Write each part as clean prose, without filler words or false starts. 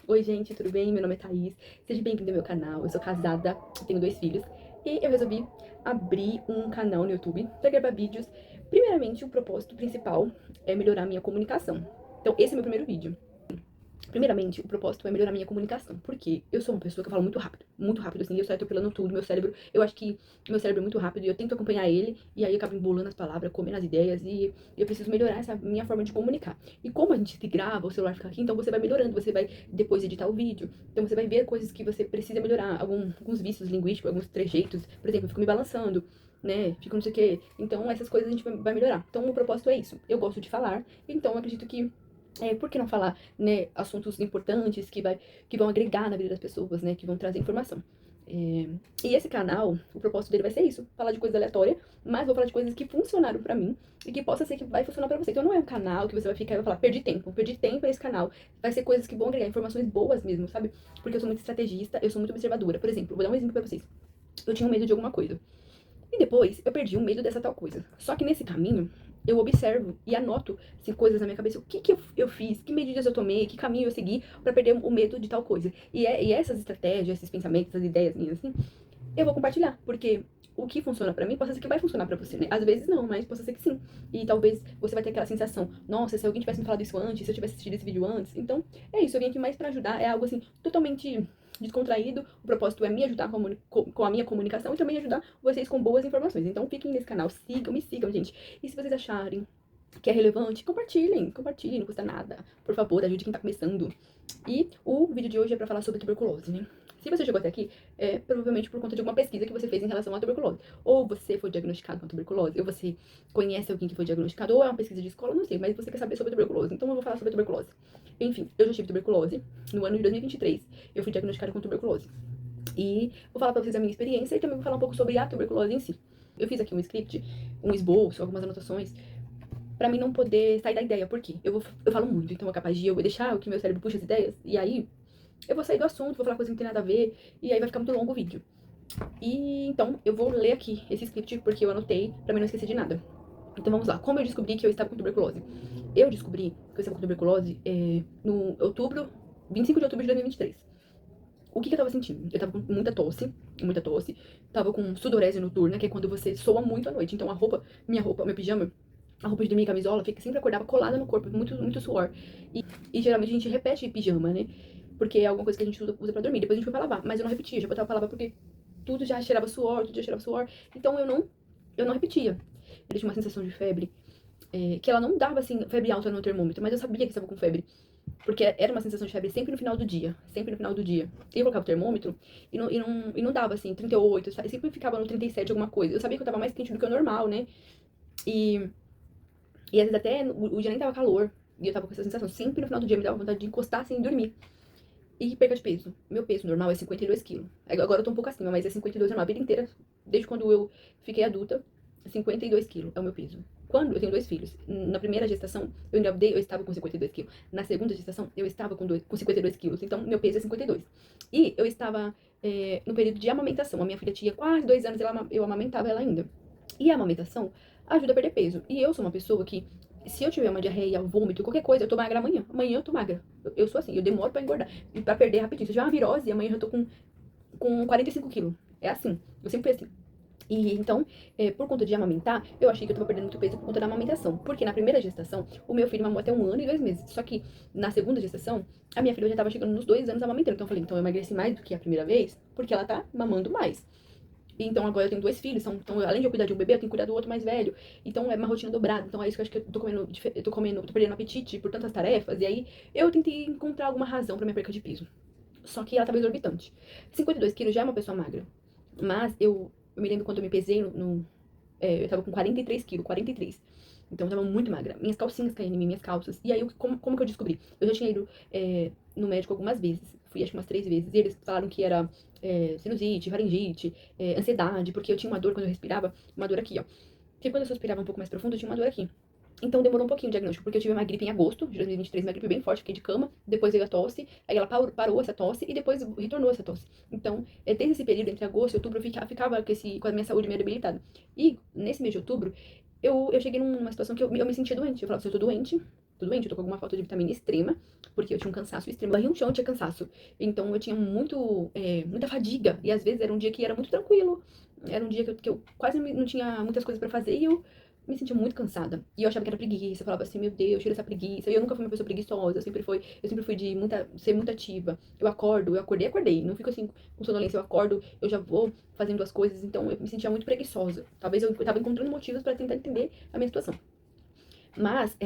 Oi, gente, tudo bem? Meu nome é Thaís. Seja bem-vindo ao meu canal. Eu sou casada, tenho 2 filhos e eu resolvi abrir um canal no YouTube para gravar vídeos. Primeiramente, o propósito principal é melhorar a minha comunicação. Então, esse é meu primeiro vídeo. Primeiramente, o propósito é melhorar a minha comunicação, porque eu sou uma pessoa que eu falo muito rápido, assim, eu saio atropelando tudo, meu cérebro, eu acho que meu cérebro é muito rápido e eu tento acompanhar ele, e aí eu acabo embolando as palavras, comendo as ideias, e eu preciso melhorar essa minha forma de comunicar. E como a gente se grava, o celular fica aqui, então você vai melhorando, você vai depois editar o vídeo, então você vai ver coisas que você precisa melhorar, alguns vícios linguísticos, alguns trejeitos, por exemplo, eu fico me balançando, né, fico não sei o quê, então essas coisas a gente vai melhorar. Então o propósito é isso, eu gosto de falar, então eu acredito que por que não falar, né, assuntos importantes que vão agregar na vida das pessoas, né, que vão trazer informação. E esse canal, o propósito dele vai ser isso, falar de coisas aleatórias, mas vou falar de coisas que funcionaram pra mim e que possa ser que vai funcionar pra você. Então não é um canal que você vai ficar e vai falar, perdi tempo nesse canal. Vai ser coisas que vão agregar informações boas mesmo, sabe? Porque eu sou muito estrategista, eu sou muito observadora. Por exemplo, vou dar um exemplo pra vocês. Eu tinha um medo de alguma coisa. E depois eu perdi o medo dessa tal coisa. Só que nesse caminho, eu observo e anoto assim, coisas na minha cabeça. O que, que eu fiz, que medidas eu tomei, que caminho eu segui pra perder o medo de tal coisa. E essas estratégias, esses pensamentos, essas ideias minhas, assim, eu vou compartilhar. Porque o que funciona pra mim, pode ser que vai funcionar pra você, né? Às vezes não, mas pode ser que sim. E talvez você vai ter aquela sensação, nossa, se alguém tivesse me falado isso antes, se eu tivesse assistido esse vídeo antes. Então, é isso, eu vim aqui mais pra ajudar. É algo assim, totalmente descontraído. O propósito é me ajudar com a minha comunicação e também ajudar vocês com boas informações. Então, fiquem nesse canal, me sigam, gente. E se vocês acharem que é relevante, compartilhem, não custa nada. Por favor, ajude quem tá começando. E o vídeo de hoje é pra falar sobre tuberculose, né? Se você chegou até aqui, é provavelmente por conta de alguma pesquisa que você fez em relação à tuberculose. Ou você foi diagnosticado com tuberculose, ou você conhece alguém que foi diagnosticado, ou é uma pesquisa de escola, não sei, mas você quer saber sobre tuberculose. Então eu vou falar sobre tuberculose. Enfim, eu já tive tuberculose no ano de 2023. Eu fui diagnosticada com tuberculose. E vou falar pra vocês a minha experiência e também vou falar um pouco sobre a tuberculose em si. Eu fiz aqui um script, um esboço, algumas anotações, pra mim não poder sair da ideia. Por quê? Eu falo muito, então é capaz de eu deixar que meu cérebro puxe as ideias, e aí eu vou sair do assunto, vou falar coisa que não tem nada a ver, e aí vai ficar muito longo o vídeo. E então eu vou ler aqui esse script porque eu anotei pra mim não esquecer de nada. Então vamos lá. Como eu descobri que eu estava com tuberculose? Eu descobri que eu estava com tuberculose no outubro, 25 de outubro de 2023. O que eu tava sentindo? Eu tava com muita tosse. Tava com sudorese noturna, que é quando você soa muito à noite. Então minha roupa, meu pijama, a roupa de dormir, camisola, sempre acordava colada no corpo, muito suor. E geralmente a gente repete pijama, né? Porque é alguma coisa que a gente usa pra dormir. Depois a gente foi pra lavar. Mas eu não repetia, já botava pra lavar porque tudo já cheirava suor, tudo já cheirava suor. Então eu não repetia. Ele tinha uma sensação de febre, que ela não dava, assim, febre alta no termômetro, mas eu sabia que estava com febre. Porque era uma sensação de febre sempre no final do dia. Sempre no final do dia. Eu colocava o termômetro e não dava, assim, 38, sempre ficava no 37 alguma coisa. Eu sabia que eu tava mais quente do que o normal, né? E, e às vezes até o dia nem tava calor. E eu tava com essa sensação. Sempre no final do dia me dava vontade de encostar, assim, e dormir. E perca de peso. Meu peso normal é 52 quilos. Agora eu tô um pouco acima, mas é 52 normal. A vida inteira, desde quando eu fiquei adulta, 52 quilos é o meu peso. Quando eu tenho 2 filhos, na primeira gestação, eu engravidei, eu estava com 52 quilos. Na segunda gestação, eu estava com 52 quilos. Então, meu peso é 52. E eu estava no período de amamentação. A minha filha tinha quase 2 anos, eu amamentava ela ainda. E a amamentação ajuda a perder peso. E eu sou uma pessoa que, se eu tiver uma diarreia, vômito, qualquer coisa, eu tô magra amanhã. Amanhã eu tô magra. Eu sou assim, eu demoro pra engordar. E pra perder rapidinho. Se eu tiver uma virose, amanhã eu já tô com 45 quilos. É assim. Eu sempre fui assim. E então, por conta de amamentar, eu achei que eu tava perdendo muito peso por conta da amamentação. Porque na primeira gestação, o meu filho mamou até 1 ano e 2 meses. Só que na segunda gestação, a minha filha já tava chegando nos 2 anos amamentando. Então eu falei, então eu emagreci mais do que a primeira vez, porque ela tá mamando mais. Então agora eu tenho 2 filhos, então além de eu cuidar de um bebê, eu tenho que cuidar do outro mais velho. Então é uma rotina dobrada. Então é isso que eu acho que eu tô perdendo apetite por tantas tarefas. E aí eu tentei encontrar alguma razão pra minha perca de peso. Só que ela tava exorbitante. 52 quilos já é uma pessoa magra. Mas eu me lembro quando eu me pesei eu tava com 43 quilos, 43. Então eu tava muito magra. Minhas calcinhas caíram em mim, minhas calças. E aí, como que eu descobri? Eu já tinha ido no médico algumas vezes. Fui acho que umas 3 vezes. E eles falaram que era sinusite, faringite, ansiedade, porque eu tinha uma dor quando eu respirava, uma dor aqui, ó. Porque quando eu respirava um pouco mais profundo, eu tinha uma dor aqui. Então demorou um pouquinho o diagnóstico, porque eu tive uma gripe em agosto de 2023, uma gripe bem forte, fiquei de cama, depois veio a tosse, aí ela parou essa tosse e depois retornou essa tosse. Então, desde esse período, entre agosto e outubro, eu ficava com a minha saúde meio debilitada. E nesse mês de outubro, eu cheguei numa situação que eu me sentia doente. Eu falava, se eu tô doente, tudo bem, eu tô com alguma falta de vitamina extrema, porque eu tinha um cansaço extremo. Barri um chão, eu tinha cansaço. Então eu tinha muita fadiga. E às vezes era um dia que era muito tranquilo. Era um dia que eu quase não tinha muitas coisas pra fazer e eu me sentia muito cansada. E eu achava que era preguiça. Eu falava assim, meu Deus, tira essa preguiça. E eu nunca fui uma pessoa preguiçosa. Eu sempre fui de ser muito ativa. Eu acordei. Não fico assim com sonolência. Eu acordo, eu já vou fazendo as coisas. Então eu me sentia muito preguiçosa. Talvez eu tava encontrando motivos pra tentar entender a minha situação. Mas,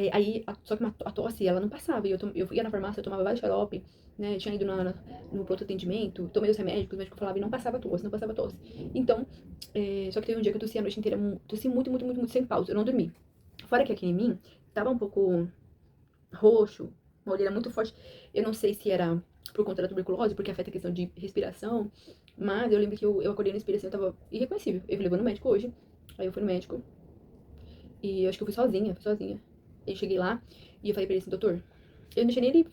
só que a tosse, ela não passava. E eu ia na farmácia, eu tomava vários xarope, né? Tinha ido no pronto atendimento, tomei os remédios, os médicos falavam e não passava tosse, não passava tosse. Então, só que teve um dia que eu tossi a noite inteira, tossi muito, muito, muito, muito, sem pausa. Eu não dormi. Fora que aqui em mim, tava um pouco roxo, uma olheira muito forte. Eu não sei se era por conta da tuberculose, porque afeta a questão de respiração. Mas eu lembro que eu acordei na respiração, eu tava irreconhecível. Eu fui levando no médico hoje. Aí eu fui no médico. E eu acho que eu fui sozinha. Aí eu cheguei lá e eu falei pra ele assim, doutor, eu não deixei nem ele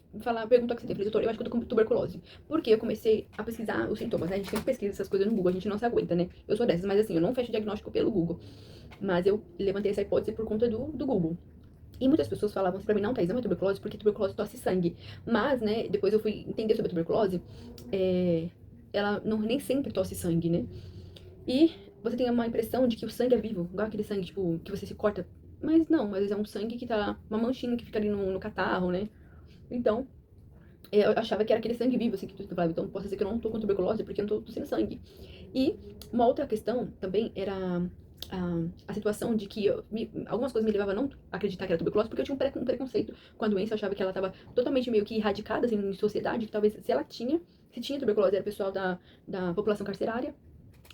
perguntar o que você tem. Eu falei, doutor, eu acho que eu tô com tuberculose. Porque eu comecei a pesquisar os sintomas, né? A gente sempre pesquisa essas coisas no Google, a gente não se aguenta, né? Eu sou dessas, mas assim, eu não fecho diagnóstico pelo Google. Mas eu levantei essa hipótese por conta do Google. E muitas pessoas falavam assim pra mim, não, Thaís, não é tuberculose, porque tuberculose tosse sangue. Mas, né, depois eu fui entender sobre a tuberculose, ela não, nem sempre tosse sangue, né? E você tem uma impressão de que o sangue é vivo, igual aquele sangue, tipo, que você se corta. Mas não, às vezes é um sangue que tá, uma manchinha que fica ali no catarro, né? Então, eu achava que era aquele sangue vivo, assim, que tu falava. Então, posso dizer que eu não tô com tuberculose porque eu não tô tossindo sangue. E uma outra questão também era a situação de que algumas coisas me levavam a não acreditar que era tuberculose, porque eu tinha um preconceito com a doença. Eu achava que ela tava totalmente meio que erradicada, assim, em sociedade, que talvez se tinha tuberculose, era pessoal da população carcerária,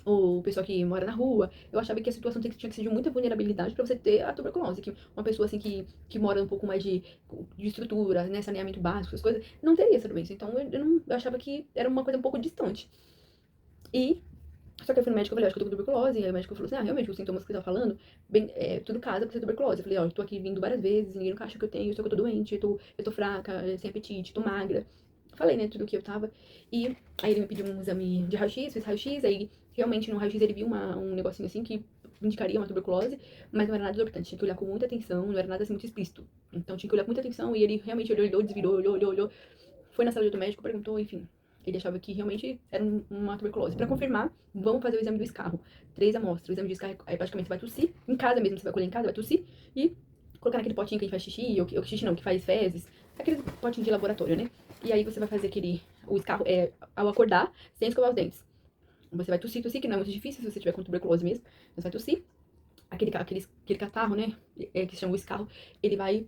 ou pessoa que mora na rua. Eu achava que a situação tinha que ser de muita vulnerabilidade pra você ter a tuberculose, que uma pessoa assim que mora um pouco mais de estrutura, né, saneamento básico, essas coisas, não teria essa doença. Então eu achava que era uma coisa um pouco distante. E só que eu fui no médico, eu falei, acho que eu tô com tuberculose. E aí o médico falou assim, realmente, os sintomas que você tá falando, tudo casa pra ser tuberculose. Eu falei, ó, eu tô aqui vindo várias vezes, ninguém nunca acha que eu tenho, só que eu tô doente, eu tô fraca, sem apetite, tô magra. Falei, né, tudo que eu tava. E aí ele me pediu um exame de raio-x, fiz raio-x, aí realmente no raio-x ele viu um negocinho assim que indicaria uma tuberculose, mas não era nada exorbitante, tinha que olhar com muita atenção, não era nada assim muito explícito. Então tinha que olhar com muita atenção e ele realmente olhou, desvirou, olhou, foi na sala do médico, perguntou, enfim. Ele achava que realmente era uma tuberculose. Pra confirmar, vamos fazer o exame do escarro. 3 amostras. O exame de escarro, aí praticamente você vai tossir. Em casa mesmo, você vai colher em casa, vai tossir. E colocar naquele potinho que a gente faz xixi, ou que xixi não, que faz fezes. Aquele potinho de laboratório, né? E aí você vai fazer o escarro, ao acordar, sem escovar os dentes. Você vai tossir, que não é muito difícil se você tiver com tuberculose mesmo. Você vai tossir. Aquele catarro, né? Que se chama o escarro, ele vai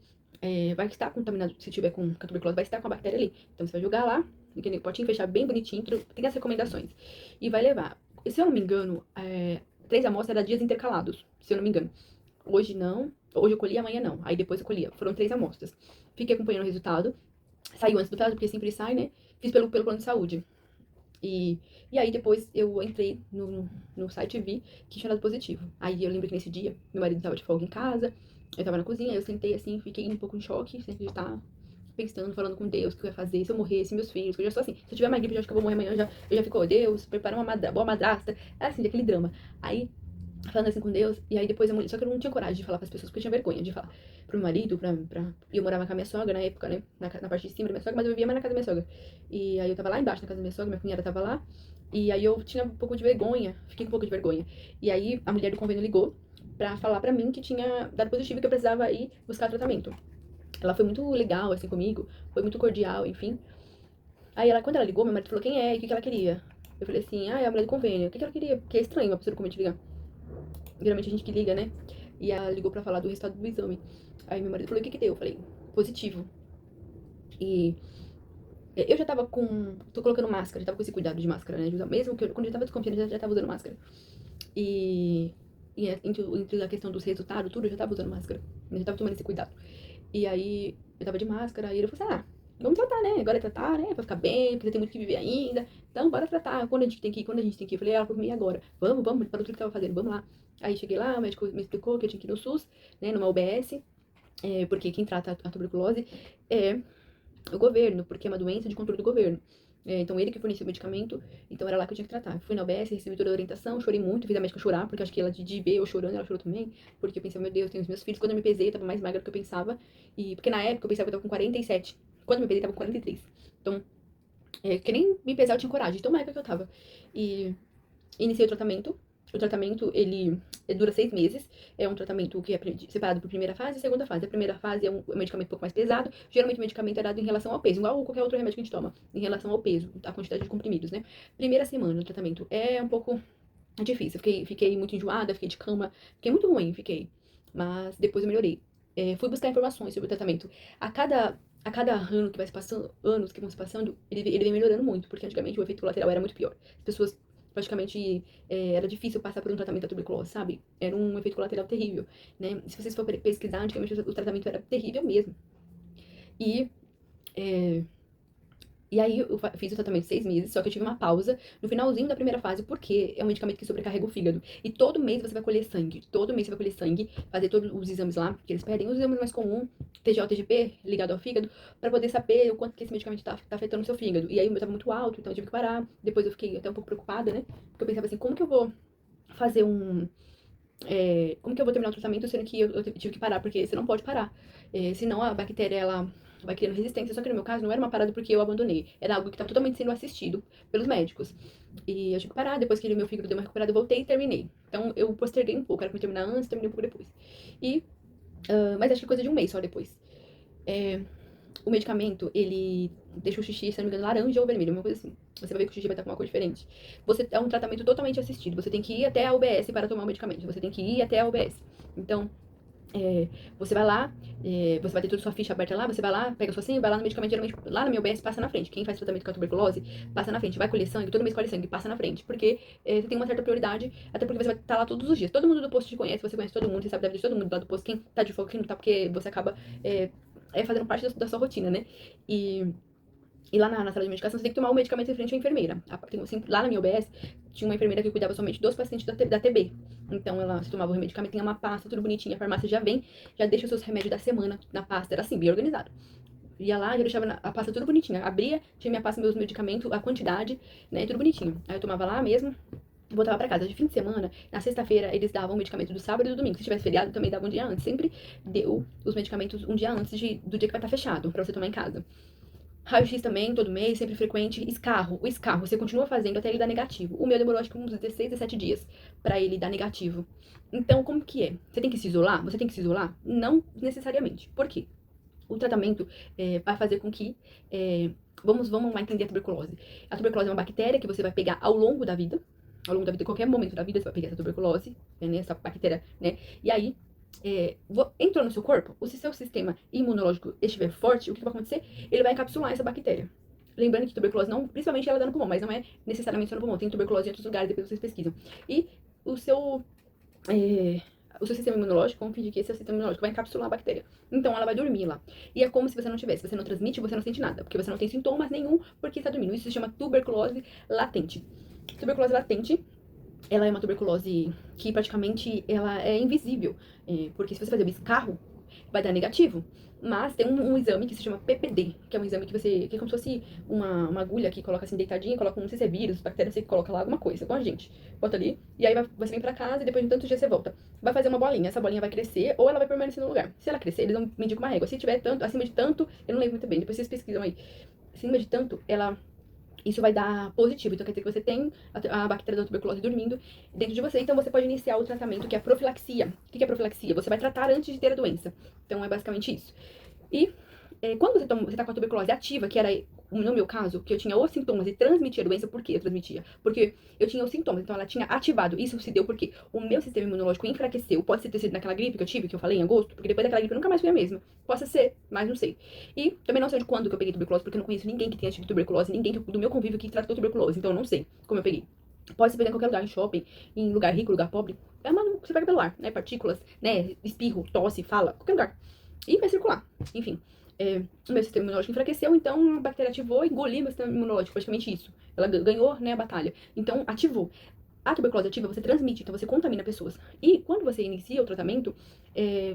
estar contaminado, se tiver com a tuberculose, vai estar com a bactéria ali. Então você vai jogar lá, naquele potinho, fechar bem bonitinho, tem as recomendações. E vai levar, se eu não me engano, 3 amostras era dias intercalados, se eu não me engano. Hoje não, hoje eu colhi, amanhã não. Aí depois eu colhia, foram 3 amostras. Fiquei acompanhando o resultado, saiu antes do prazo, porque sempre sai, né? Fiz pelo plano de saúde. E, e aí depois eu entrei no site e vi que tinha dado positivo. Aí eu lembro que nesse dia, meu marido tava de folga em casa, eu tava na cozinha, eu sentei assim, fiquei um pouco em choque, sem acreditar, pensando, falando com Deus, o que eu ia fazer, se eu morresse, meus filhos, que eu já sou assim, se eu tiver uma gripe, eu acho que eu vou morrer amanhã, eu já fico, oh, Deus, prepara uma boa madrasta, assim, daquele drama. Aí falando assim com Deus, e aí depois só que eu não tinha coragem de falar pras pessoas, porque eu tinha vergonha de falar pro meu marido, e eu morava com a minha sogra na época, né, na parte de cima da minha sogra, mas eu vivia mais na casa da minha sogra. E aí eu tava lá embaixo na casa da minha sogra, minha cunhada tava lá, e aí eu tinha um pouco de vergonha, fiquei com um pouco de vergonha. E aí a mulher do convênio ligou pra falar pra mim que tinha dado positivo e que eu precisava ir buscar tratamento. Ela foi muito legal, assim, comigo, foi muito cordial, enfim. Aí quando ela ligou, meu marido falou, quem é e o que ela queria? Eu falei assim, é a mulher do convênio, o que ela queria? Porque é estranho uma pessoa do convênio te ligar. Geralmente a gente que liga, né? E ela ligou pra falar do resultado do exame. Aí meu marido falou, o que que deu? Eu falei, positivo. E eu já tava tô colocando máscara, já tava com esse cuidado de máscara, né? Mesmo que quando eu tava desconfiando, eu já tava usando máscara. E, entre a questão dos resultados, tudo, eu já tava usando máscara. Eu já tava tomando esse cuidado. E aí eu tava de máscara, e ele falou assim, vamos tratar, né? Agora é tratar, né? Pra ficar bem, porque tem muito que viver ainda. Então, bora tratar. Quando a gente tem que ir, quando a gente tem que ir. Eu falei, ela por mim agora. Vamos, para tudo que tava fazendo, vamos lá. Aí cheguei lá, o médico me explicou que eu tinha que ir no SUS, né? Numa UBS, porque quem trata a tuberculose é o governo, porque é uma doença de controle do governo. Então ele que fornecia o medicamento, então era lá que eu tinha que tratar. Fui na UBS, recebi toda a orientação, chorei muito, fiz a médica chorar, porque acho que ela de ver eu chorando, ela chorou também, porque eu pensei, meu Deus, tenho os meus filhos. Quando eu me pesei, eu tava mais magra do que eu pensava, e porque na época eu pensava que eu tava com 47. Quando eu me pesei, eu tava com 43. Então, que nem me pesar eu tinha coragem, de tão magra que eu tava. E iniciei o tratamento. O tratamento, ele dura 6 meses. É um tratamento que é separado por primeira fase e segunda fase. A primeira fase é um medicamento um pouco mais pesado. Geralmente o medicamento é dado em relação ao peso, igual qualquer outro remédio que a gente toma, em relação ao peso, a quantidade de comprimidos, né? Primeira semana do tratamento é um pouco difícil. Fiquei muito enjoada, fiquei de cama, fiquei muito ruim, fiquei. Mas depois eu melhorei. Fui buscar informações sobre o tratamento. A cada ano que vai se passando, anos que vão se passando, ele vem melhorando muito, porque antigamente o efeito colateral era muito pior. As pessoas praticamente era difícil passar por um tratamento da tuberculose, sabe? Era um efeito colateral terrível, né? Se vocês for pesquisar, antigamente o tratamento era terrível mesmo. E é, e aí eu fiz o tratamento 6 meses, só que eu tive uma pausa no finalzinho da primeira fase, porque é um medicamento que sobrecarrega o fígado. E todo mês você vai colher sangue. Todo mês você vai colher sangue, fazer todos os exames lá, que eles pedem, os exames mais comuns, TGO, TGP, ligado ao fígado, pra poder saber o quanto que esse medicamento tá afetando o seu fígado. E aí o meu tava muito alto, então eu tive que parar. Depois eu fiquei até um pouco preocupada, né? Porque eu pensava assim, como que eu vou fazer como que eu vou terminar o tratamento sendo que eu tive que parar? Porque você não pode parar. Senão a bactéria, ela vai criando resistência. Só que no meu caso não era uma parada porque eu abandonei. Era algo que estava totalmente sendo assistido pelos médicos. E eu tive que parar. Depois que meu fígado deu uma recuperada, eu voltei e terminei. Então eu posterguei um pouco. Era pra eu terminar antes, terminei um pouco depois. Mas acho que coisa de um mês só depois. É, o medicamento, ele deixa o xixi, se não me engano, laranja ou vermelho, uma coisa assim. Você vai ver que o xixi vai estar com uma cor diferente. É um tratamento totalmente assistido. Você tem que ir até a UBS para tomar o medicamento. Você tem que ir até a UBS. Então, você vai lá, você vai ter toda a sua ficha aberta lá, você vai lá, pega sua senha, vai lá no medicamento, geralmente lá na minha UBS passa na frente. Quem faz tratamento com a tuberculose, passa na frente. Vai colher sangue, todo mês colhe sangue, passa na frente. Porque você tem uma certa prioridade, até porque você vai estar lá todos os dias. Todo mundo do posto te conhece, você conhece todo mundo, você sabe da vida de todo mundo lá do posto, quem tá de folga, quem não tá, porque você acaba fazendo parte da sua rotina, né? E lá na sala de medicação, você tem que tomar o medicamento em frente à enfermeira. Lá na minha UBS, tinha uma enfermeira que cuidava somente dos pacientes da TB. Então, você tomava o medicamento, tinha uma pasta, tudo bonitinho. A farmácia já vem, já deixa os seus remédios da semana na pasta. Era assim, bem organizado. Ia lá, já deixava a pasta tudo bonitinha. Abria, tinha minha pasta, meus medicamentos, a quantidade, né, tudo bonitinho. Aí eu tomava lá mesmo, voltava pra casa. De fim de semana, na sexta-feira, eles davam o medicamento do sábado e do domingo. Se tivesse feriado, também dava um dia antes. Sempre deu os medicamentos um dia antes do dia que vai estar fechado, pra você tomar em casa. Raio-X também, todo mês, sempre frequente. Escarro. O escarro, você continua fazendo até ele dar negativo. O meu demorou acho que uns 16, 17 dias pra ele dar negativo. Então, como que é? Você tem que se isolar? Você tem que se isolar? Não necessariamente. Por quê? O tratamento vai fazer com que. Vamos lá entender a tuberculose. A tuberculose é uma bactéria que você vai pegar ao longo da vida. Ao longo da vida, em qualquer momento da vida, você vai pegar essa tuberculose, né, essa bactéria, né? E aí, entrou no seu corpo, se seu sistema imunológico estiver forte, o que vai acontecer? Ele vai encapsular essa bactéria. Lembrando que tuberculose não, principalmente ela dá no pulmão, mas não é necessariamente só no pulmão. Tem tuberculose em outros lugares, depois vocês pesquisam. E o seu, sistema imunológico, vamos fingir que esse é o sistema imunológico, vai encapsular a bactéria. Então ela vai dormir lá. E é como se você não tivesse, você não transmite, você não sente nada, porque você não tem sintomas nenhum, porque está dormindo. Isso se chama tuberculose latente. Tuberculose latente, ela é uma tuberculose que praticamente ela é invisível, porque se você fazer o escarro, vai dar negativo. Mas tem um exame que se chama PPD, que é um exame que é como se fosse uma agulha que coloca assim deitadinha, coloca, não sei se é vírus, bactéria, você coloca lá alguma coisa, com a gente. Bota ali, e aí você vem pra casa e depois de tantos dias você volta. Vai fazer uma bolinha, essa bolinha vai crescer ou ela vai permanecer no lugar. Se ela crescer, eles vão medir com uma régua. Se tiver tanto, acima de tanto, eu não lembro muito bem, depois vocês pesquisam aí. Acima de tanto, isso vai dar positivo. Então quer dizer que você tem a bactéria da tuberculose dormindo dentro de você. Então você pode iniciar o tratamento que é a profilaxia. O que é a profilaxia? Você vai tratar antes de ter a doença. Então é basicamente isso. E quando você tá com a tuberculose ativa, que era no meu caso, que eu tinha os sintomas e transmitia a doença, por que eu transmitia? Porque eu tinha os sintomas, então ela tinha ativado. Isso se deu porque o meu sistema imunológico enfraqueceu. Pode ter sido naquela gripe que eu tive, que eu falei em agosto, porque depois daquela gripe eu nunca mais fui a mesma. Possa ser, mas não sei. E também não sei de quando que eu peguei tuberculose, porque eu não conheço ninguém que tenha tido tuberculose, ninguém do meu convívio que tratou tuberculose, então eu não sei como eu peguei. Pode se pegar em qualquer lugar, em shopping, em lugar rico, lugar pobre. Você pega pelo ar, né? Partículas, né? Espirro, tosse, fala, qualquer lugar. E vai circular. Enfim, o meu sistema imunológico enfraqueceu, então a bactéria ativou e engoliu meu sistema imunológico, praticamente isso. Ela ganhou, né, a batalha. Então, ativou. A tuberculose ativa você transmite, então você contamina pessoas. E quando você inicia o tratamento,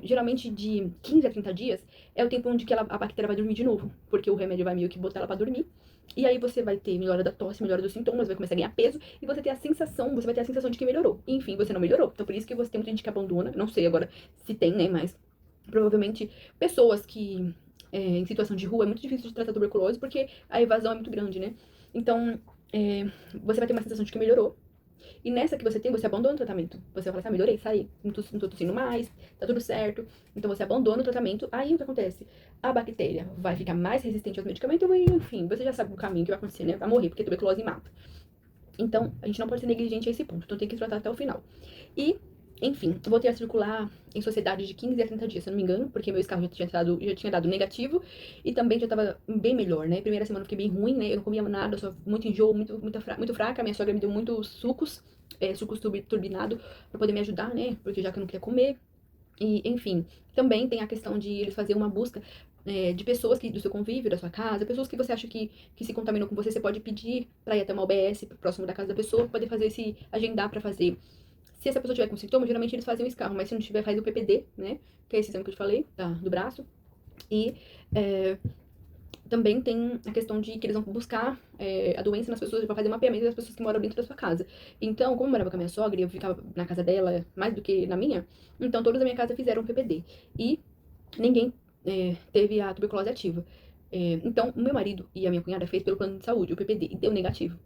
geralmente de 15 a 30 dias, é o tempo onde a bactéria vai dormir de novo. Porque o remédio vai meio que botar ela pra dormir. E aí você vai ter melhora da tosse, melhora dos sintomas, vai começar a ganhar peso e você vai ter a sensação de que melhorou. E, enfim, você não melhorou. Então por isso que você tem muita gente que abandona, não sei agora se tem, né, mas provavelmente pessoas que em situação de rua é muito difícil de tratar tuberculose porque a evasão é muito grande, né? Então, você vai ter uma sensação de que melhorou. E nessa que você tem, você abandona o tratamento. Você vai falar assim, melhorei, saí, não tô tossindo mais, tá tudo certo. Então você abandona o tratamento. Aí o que acontece? A bactéria vai ficar mais resistente aos medicamentos e, enfim, você já sabe o caminho que vai acontecer, né? Vai morrer, porque tuberculose mata. Então, a gente não pode ser negligente a esse ponto. Então tem que tratar até o final. E, enfim, eu voltei a circular em sociedade de 15 a 30 dias, se eu não me engano, porque meu escarro já tinha dado negativo e também já tava bem melhor, né? Primeira semana eu fiquei bem ruim, né? Eu não comia nada, só muito enjoo, muito fraca. Minha sogra me deu muitos sucos, sucos turbinados, pra poder me ajudar, né? Porque já que eu não queria comer. E, enfim, também tem a questão de eles fazer uma busca de pessoas do seu convívio, da sua casa, pessoas que você acha que se contaminam com você, você pode pedir pra ir até uma OBS próximo da casa da pessoa, poder fazer agendar pra fazer. Se essa pessoa tiver com sintomas, geralmente eles fazem o escarro, mas se não tiver, faz o PPD, né? Que é esse exame que eu te falei, do braço. E também tem a questão de que eles vão buscar a doença nas pessoas, pra fazer um mapeamento das pessoas que moram dentro da sua casa. Então, como eu morava com a minha sogra e eu ficava na casa dela mais do que na minha, então todos da minha casa fizeram PPD. E ninguém teve a tuberculose ativa. Então, o meu marido e a minha cunhada fez pelo plano de saúde, o PPD, e deu negativo.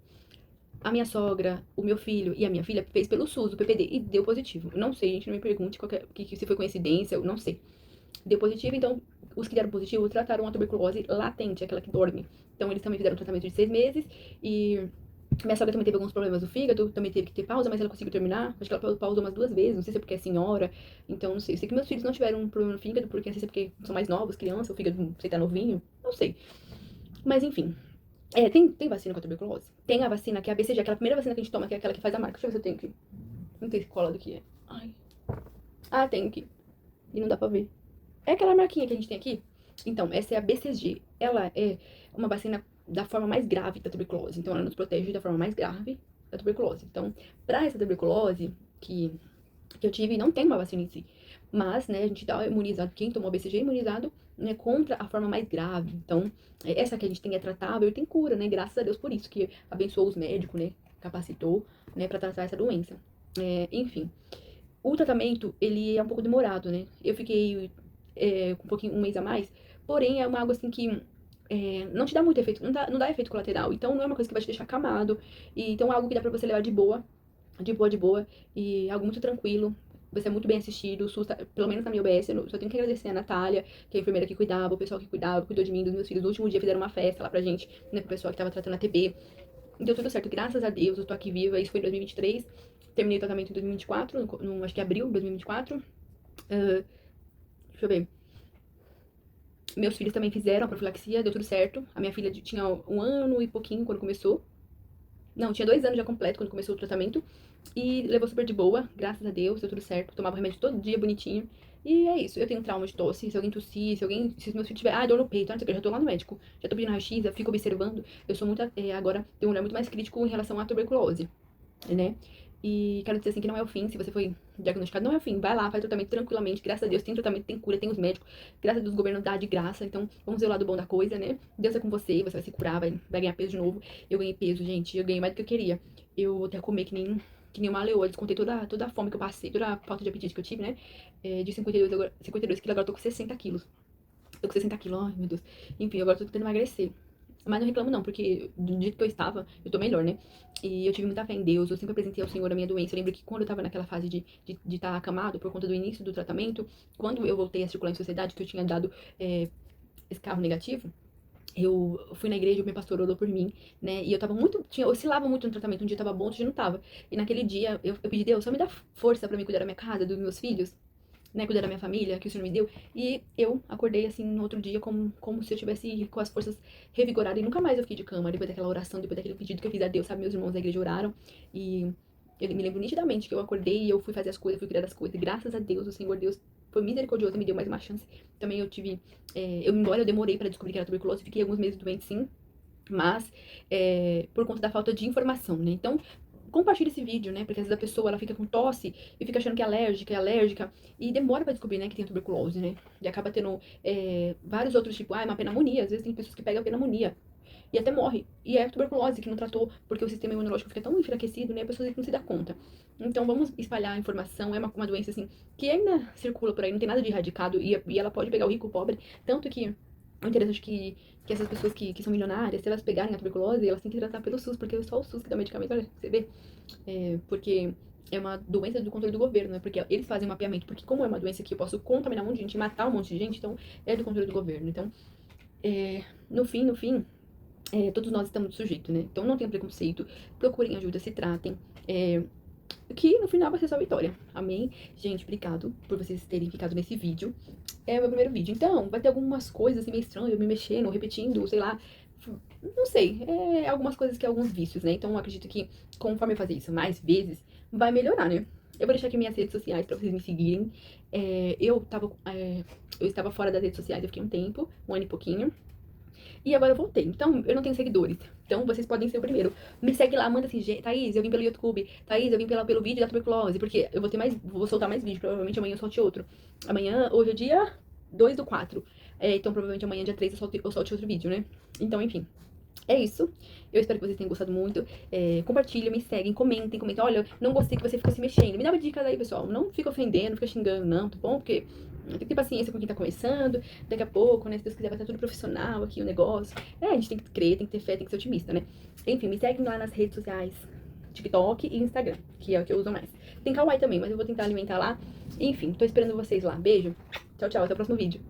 A minha sogra, o meu filho e a minha filha fez pelo SUS, o PPD, e deu positivo. Eu não sei, gente, não me pergunte se foi coincidência, eu não sei. Deu positivo, então os que deram positivo trataram a tuberculose latente, aquela que dorme. Então eles também fizeram um tratamento de 6 meses e minha sogra também teve alguns problemas do fígado, também teve que ter pausa, mas ela conseguiu terminar. Acho que ela pausou umas 2 vezes, não sei se é porque é senhora, então não sei. Eu sei que meus filhos não tiveram um problema no fígado, porque não sei se é porque são mais novos, criança, o fígado, não sei, tá novinho, não sei. Mas enfim, tem vacina contra a tuberculose? Tem a vacina que é a BCG, aquela primeira vacina que a gente toma, que é aquela que faz a marca. Deixa eu ver se eu tenho aqui. Não tem cola do que é. Ai. Ah, tem aqui. E não dá pra ver. É aquela marquinha que a gente tem aqui. Então, essa é a BCG. Ela é uma vacina da forma mais grave da tuberculose. Então, ela nos protege da forma mais grave da tuberculose. Então, pra essa tuberculose que eu tive, não tem uma vacina em si. Mas, né, a gente tá imunizado. Quem tomou BCG é imunizado, né, contra a forma mais grave. Então, essa que a gente tem é tratável e tem cura, né? Graças a Deus por isso, que abençoou os médicos, né? Capacitou, né, pra tratar essa doença. Enfim. O tratamento, ele é um pouco demorado, né? Eu fiquei com um pouquinho, um mês a mais, porém é uma água assim que não te dá muito efeito, não dá efeito colateral, então não é uma coisa que vai te deixar acamado, e então é algo que dá pra você levar de boa, de boa, e algo muito tranquilo. Você é muito bem assistido, o SUS, pelo menos na minha OBS, eu só tenho que agradecer a Natália, que é a enfermeira que cuidava, o pessoal que cuidava, cuidou de mim, dos meus filhos. No último dia fizeram uma festa lá pra gente, né, pro pessoal que tava tratando a TB. Deu tudo certo, graças a Deus, eu tô aqui viva. Isso foi em 2023. Terminei o tratamento em 2024, acho que abril de 2024. Deixa eu ver. Meus filhos também fizeram a profilaxia, deu tudo certo. A minha filha tinha 1 ano e pouquinho quando começou. Não, tinha 2 anos já completo quando começou o tratamento. E levou super de boa, graças a Deus, deu tudo certo. Tomava remédio todo dia, bonitinho. E é isso, eu tenho trauma de tosse, se alguém tossir, se os meus filhos tiverem, dor no peito, não sei o que, eu já tô lá no médico. Já tô pedindo raio-x, eu fico observando. Eu sou muito, agora, tenho um olhar muito mais crítico em relação à tuberculose, né? E quero dizer assim que não é o fim, se você foi diagnosticado, não é o fim. Vai lá, faz tratamento tranquilamente, graças a Deus, tem tratamento, tem cura, tem os médicos, graças a Deus o governo dá de graça, então vamos ver o lado bom da coisa, né? Deus é com você, você vai se curar, vai ganhar peso de novo. Eu ganhei peso, gente, eu ganhei mais do que eu queria. Eu vou até comer que nem uma leoa, descontei toda a fome que eu passei, toda a falta de apetite que eu tive, né? De 52 quilos, agora eu tô com 60 quilos. Tô com 60 quilos, ai meu Deus. Enfim, agora eu tô tentando emagrecer. Mas não reclamo não, porque do jeito que eu estava, eu tô melhor, né? E eu tive muita fé em Deus, eu sempre apresentei ao Senhor a minha doença. Eu lembro que quando eu tava naquela fase de estar acamado por conta do início do tratamento, quando eu voltei a circular em sociedade, que eu tinha dado escarro negativo, eu fui na igreja, o meu pastor orou por mim, né? E eu oscilava muito no tratamento. Um dia eu tava bom, outro dia não tava. E naquele dia eu pedi, Deus, só me dá força pra me cuidar da minha casa, dos meus filhos, né, cuidar da minha família, que o Senhor me deu. E eu acordei, assim, no outro dia, como se eu tivesse com as forças revigoradas. E nunca mais eu fiquei de cama, depois daquela oração, depois daquele pedido que eu fiz a Deus, sabe? Meus irmãos da igreja oraram. E eu me lembro nitidamente que eu acordei e eu fui fazer as coisas, fui cuidar das coisas. E graças a Deus, o Senhor Deus foi misericordioso e me deu mais uma chance. Também eu tive... embora eu demorei pra descobrir que era tuberculose, fiquei alguns meses doente, sim. Mas, por conta da falta de informação, né? Então, compartilhe esse vídeo, né? Porque às vezes a pessoa ela fica com tosse e fica achando que é alérgica, e demora pra descobrir, né, que tem tuberculose, né? E acaba tendo vários outros tipos, uma pneumonia, às vezes tem pessoas que pegam a pneumonia. e até morre. E é tuberculose que não tratou, porque o sistema imunológico fica tão enfraquecido, né? A pessoa não se dá conta. Então vamos espalhar a informação, é uma doença assim, que ainda circula por aí, não tem nada de erradicado, e ela pode pegar o rico, o pobre, tanto que é interessante que essas pessoas que são milionárias, se elas pegarem a tuberculose, elas têm que tratar pelo SUS, porque é só o SUS que dá medicamento, olha, você vê, porque é uma doença do controle do governo, né? Porque eles fazem mapeamento, porque como é uma doença que eu posso contaminar um monte de gente, matar um monte de gente, então é do controle do governo. Então, no fim, todos nós estamos sujeitos, né? Então não tenham preconceito, procurem ajuda, se tratem. Que no final vai ser só vitória. Amém? Gente, obrigado por vocês terem ficado nesse vídeo. É o meu primeiro vídeo. Então, vai ter algumas coisas assim meio estranhas, eu me mexendo, repetindo, sei lá. Não sei. Algumas coisas que é alguns vícios, né? Então eu acredito que conforme eu fazer isso mais vezes, vai melhorar, né? Eu vou deixar aqui minhas redes sociais pra vocês me seguirem. Eu estava fora das redes sociais, eu fiquei um tempo, um ano e pouquinho. E agora eu voltei. Então, eu não tenho seguidores. Então, vocês podem ser o primeiro. Me segue lá, manda assim, Thaís, eu vim pelo YouTube. Thaís, eu vim pelo vídeo da tuberculose. Porque eu vou soltar mais vídeo. Provavelmente amanhã eu solte outro. Hoje é dia 2/4. Então, provavelmente amanhã, dia 3, eu solte outro vídeo, né? Então, enfim. É isso. Eu espero que vocês tenham gostado muito. Compartilhem, me seguem, comentem. Olha, não gostei que você ficou se mexendo. Me dá uma dica aí, pessoal. Não fica ofendendo, não fica xingando, não, tá bom? Porque tem que ter paciência com quem tá começando. Daqui a pouco, né? Se Deus quiser, vai estar tudo profissional aqui o negócio. A gente tem que crer, tem que ter fé, tem que ser otimista, né? Enfim, me seguem lá nas redes sociais. TikTok e Instagram, que é o que eu uso mais. Tem Kawaii também, mas eu vou tentar alimentar lá. Enfim, tô esperando vocês lá. Beijo. Tchau, tchau. Até o próximo vídeo.